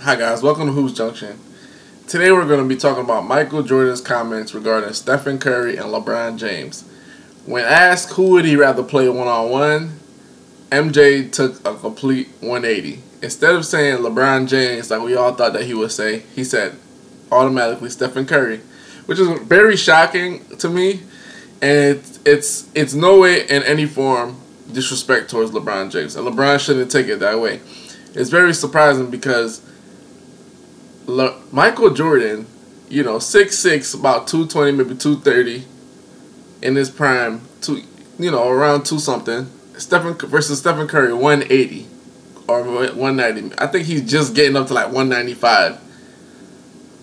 Hi guys, welcome to Hoops Junction. Today we're going to be talking about Michael Jordan's comments regarding Stephen Curry and LeBron James. When asked who would he rather play one-on-one, MJ took a complete 180. Instead of saying LeBron James like we all thought that he would say, he said automatically Stephen Curry, which is very shocking to me, and it's no way in any form disrespect towards LeBron James, and LeBron shouldn't take it that way. It's very surprising because Michael Jordan, 6'6", about 220, maybe 230 in his prime, around 2-something. Versus Stephen Curry, 180 or 190. I think he's just getting up to like 195.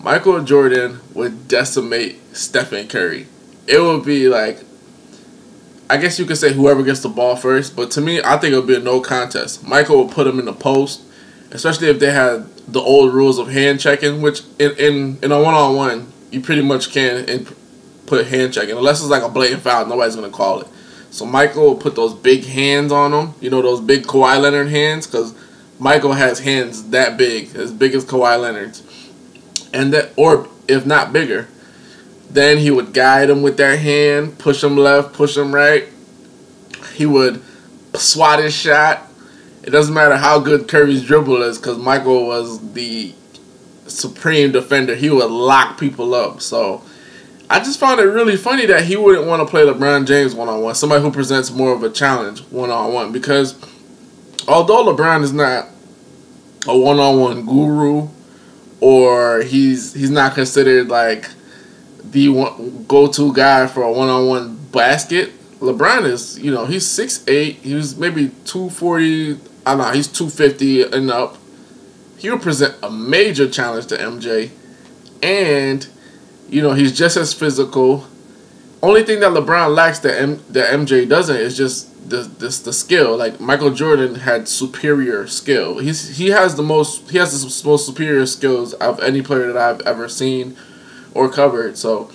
Michael Jordan would decimate Stephen Curry. It would be like, I guess you could say whoever gets the ball first, but to me, I think it would be a no contest. Michael would put him in the post, especially if they had the old rules of hand checking, which in a one-on-one, you pretty much can put hand checking. Unless it's like a blatant foul, nobody's going to call it. So Michael will put those big hands on him, those big Kawhi Leonard hands, because Michael has hands that big, as big as Kawhi Leonard's, or if not bigger. Then he would guide him with that hand, push him left, push him right. He would swat his shot. It doesn't matter how good Curry's dribble is, because Michael was the supreme defender. He would lock people up. So I just found it really funny that he wouldn't want to play LeBron James one-on-one, somebody who presents more of a challenge one-on-one, because although LeBron is not a one-on-one guru, or he's not considered like the go-to guy for a one-on-one basket, LeBron is, he's 6'8", he was maybe 240, I don't know, he's 250 and up. He would present a major challenge to MJ, and he's just as physical. Only thing that LeBron lacks that MJ doesn't is just the skill. Like Michael Jordan had superior skill. He has the most superior skills of any player that I've ever seen or covered. So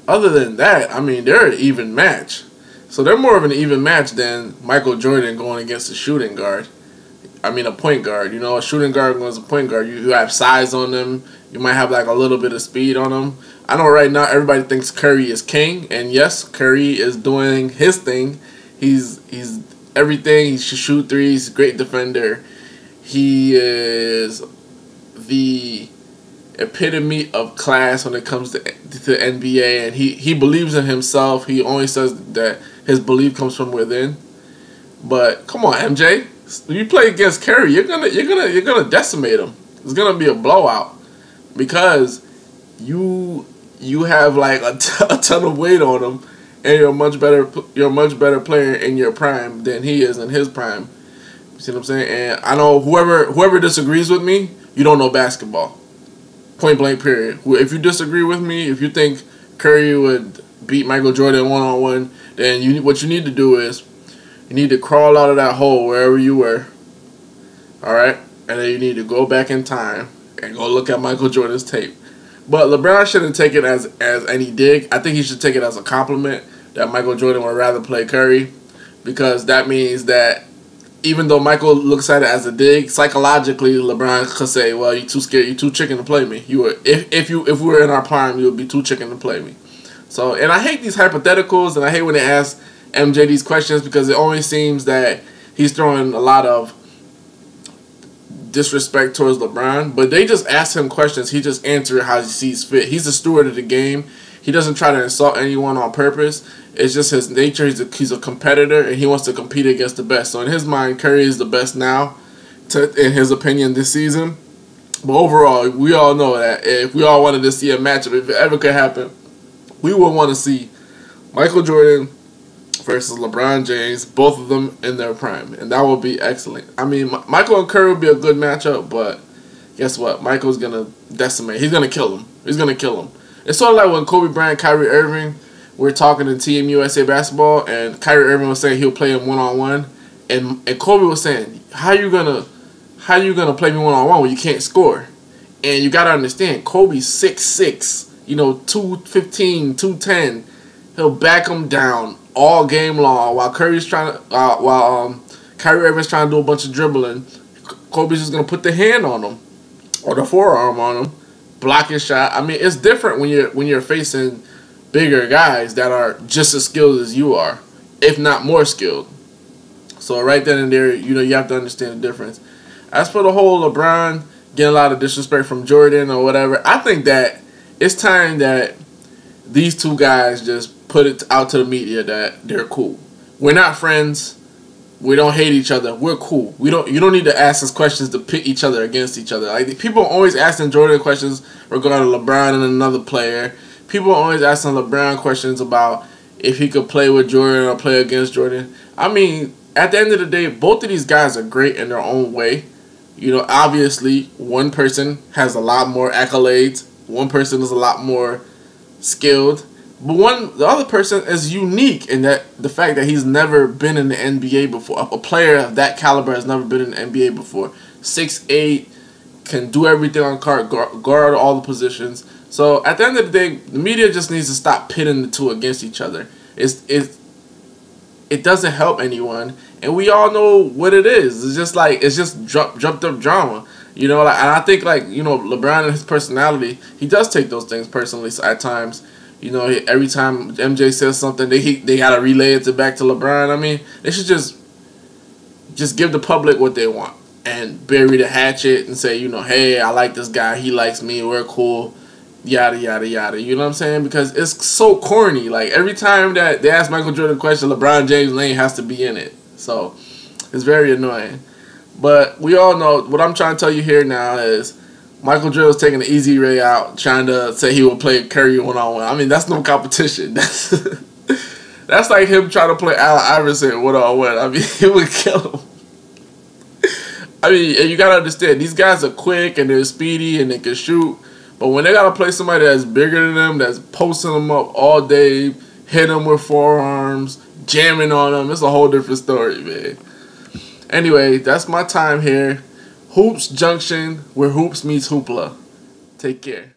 other than that, I mean, they're an even match. So they're more of an even match than Michael Jordan going against a shooting guard. I mean, a point guard. A shooting guard going against a point guard. You have size on them. You might have like a little bit of speed on them. I know right now everybody thinks Curry is king, and yes, Curry is doing his thing. He's everything. He should shoot threes. Great defender. He is the epitome of class when it comes to the NBA, and he believes in himself. He only says that his belief comes from within. But come on, MJ, when you play against Curry, you're gonna decimate him. It's gonna be a blowout because you have like a ton of weight on him, and you're a much better player in your prime than he is in his prime. You see what I'm saying? And I know whoever disagrees with me, you don't know basketball. Point blank period. If you disagree with me, if you think Curry would beat Michael Jordan one-on-one, then what you need to do is you need to crawl out of that hole wherever you were. Alright? And then you need to go back in time and go look at Michael Jordan's tape. But LeBron shouldn't take it as any dig. I think he should take it as a compliment that Michael Jordan would rather play Curry, because that means that even though Michael looks at it as a dig, psychologically LeBron could say, "Well, you're too scared, you're too chicken to play me. If we were in our prime, you would be too chicken to play me." So, and I hate these hypotheticals, and I hate when they ask MJ these questions, because it always seems that he's throwing a lot of disrespect towards LeBron. But they just ask him questions, he just answers how he sees fit. He's the steward of the game. He doesn't try to insult anyone on purpose. It's just his nature. He's a competitor, and he wants to compete against the best. So in his mind, Curry is the best now, in his opinion, this season. But overall, we all know that if we all wanted to see a matchup, if it ever could happen, we would want to see Michael Jordan versus LeBron James, both of them in their prime, and that would be excellent. I mean, Michael and Curry would be a good matchup, but guess what? Michael's gonna decimate. He's gonna kill him. He's gonna kill him. It's sort of like when Kobe Bryant, Kyrie Irving were talking in Team USA basketball, and Kyrie Irving was saying he'll play him one-on-one, and Kobe was saying, how you gonna play me one-on-one when you can't score? And you gotta understand, Kobe's 6'6", 215, 210. He'll back him down all game long while Kyrie Irving's trying to do a bunch of dribbling. Kobe's just gonna put the hand on him. or the forearm on him, block his shot. I mean, it's different when you're facing bigger guys that are just as skilled as you are, if not more skilled. So right then and there, you know, you have to understand the difference. As for the whole LeBron getting a lot of disrespect from Jordan or whatever, I think that it's time that these two guys just put it out to the media that they're cool. We're not friends. We don't hate each other. We're cool. You don't need to ask us questions to pit each other against each other. Like, people are always asking Jordan questions regarding LeBron and another player. People are always asking LeBron questions about if he could play with Jordan or play against Jordan. I mean, at the end of the day, both of these guys are great in their own way. You know, obviously, one person has a lot more accolades. One person is a lot more skilled. But the other person is unique in that the fact that he's never been in the NBA before. A player of that caliber has never been in the NBA before. 6'8", can do everything on court, guard all the positions. So at the end of the day, the media just needs to stop pitting the two against each other. It doesn't help anyone, and we all know what it is. It's just jumped up drama. You know, and I think, like, you know, LeBron and his personality, he does take those things personally at times. You know, every time MJ says something, they gotta relay it back to LeBron. I mean, they should just give the public what they want and bury the hatchet and say, you know, hey, I like this guy, he likes me, we're cool, yada yada yada. You know what I'm saying? Because it's so corny. Like, every time that they ask Michael Jordan a question, LeBron James' name has to be in it. So it's very annoying. But we all know what I'm trying to tell you here now is Michael Jordan's taking the easy way out, trying to say he will play Curry one-on-one. I mean, that's no competition. That's like him trying to play Allen Iverson one-on-one. I mean, it would kill him. I mean, and you got to understand, these guys are quick and they're speedy and they can shoot. But when they got to play somebody that's bigger than them, that's posting them up all day, hit them with forearms, jamming on them, it's a whole different story, man. Anyway, that's my time here. Hoops Junction, where hoops meets hoopla. Take care.